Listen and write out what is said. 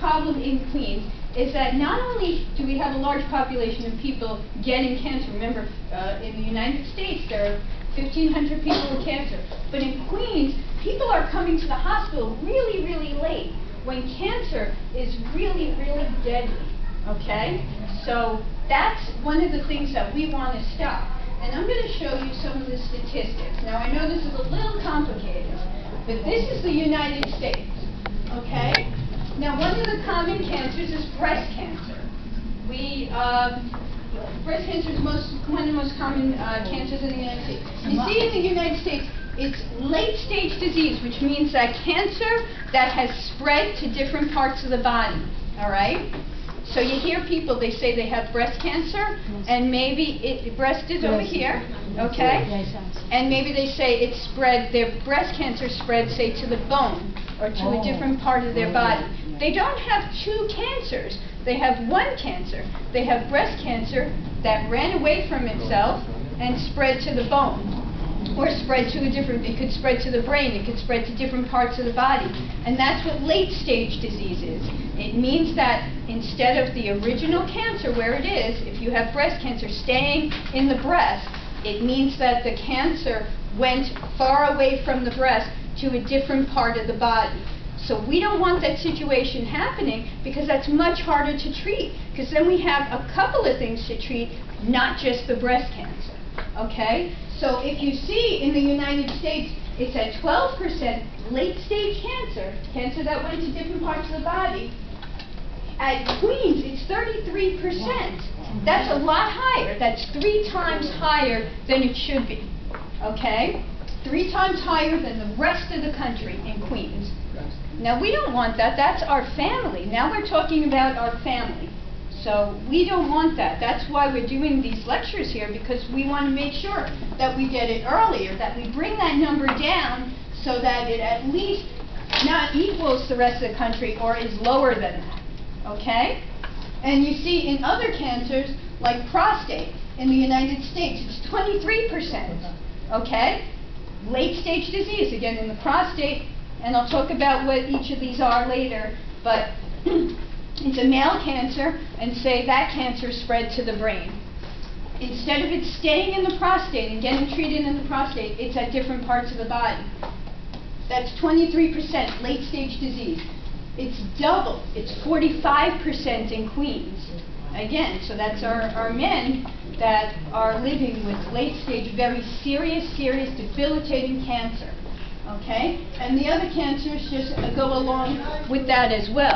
problem in Queens is that not only do we have a large population of people getting cancer, remember in the United States there are 1,500 people with cancer, but in Queens people are coming to the hospital really, really late when cancer is really, really deadly, okay? So that's one of the things that we want to stop. And I'm going to show you some of the statistics. Now I know this is a little complicated, but this is the United States, okay? Now one of the common cancers is breast cancer. Breast cancer is one of the most common cancers in the United States. You see in the United States, it's late-stage disease, which means that cancer that has spread to different parts of the body, all right? So you hear people, they say they have breast cancer, and maybe breast is over here, okay? And maybe they say it spread, their breast cancer spread, say, to the bone or to a different part of their body. They don't have two cancers. They have one cancer. They have breast cancer that ran away from itself and spread to the bone. Or spread to a different, it could spread to the brain, it could spread to different parts of the body. And that's what late-stage disease is. It means that instead of the original cancer where it is, if you have breast cancer staying in the breast, it means that the cancer went far away from the breast to a different part of the body. So we don't want that situation happening because that's much harder to treat. Because then we have a couple of things to treat, not just the breast cancer. Okay? So if you see in the United States, it's at 12% late-stage cancer, cancer that went to different parts of the body. At Queens, it's 33%. That's a lot higher. That's 3 times higher than it should be. Okay? 3 times higher than the rest of the country in Queens. Now, we don't want that. That's our family. Now we're talking about our family. So we don't want that. That's why we're doing these lectures here, because we want to make sure that we get it earlier, that we bring that number down so that it at least not equals the rest of the country or is lower than that. Okay? And you see in other cancers, like prostate, in the United States, it's 23%. Okay? Late-stage disease, again, in the prostate, and I'll talk about what each of these are later, but it's a male cancer, and say that cancer spread to the brain. Instead of it staying in the prostate and getting treated in the prostate, it's at different parts of the body. That's 23% late-stage disease. It's double. It's 45% in Queens. Again, so that's our men that are living with late-stage, very serious, debilitating cancer. Okay? And the other cancers just go along with that as well.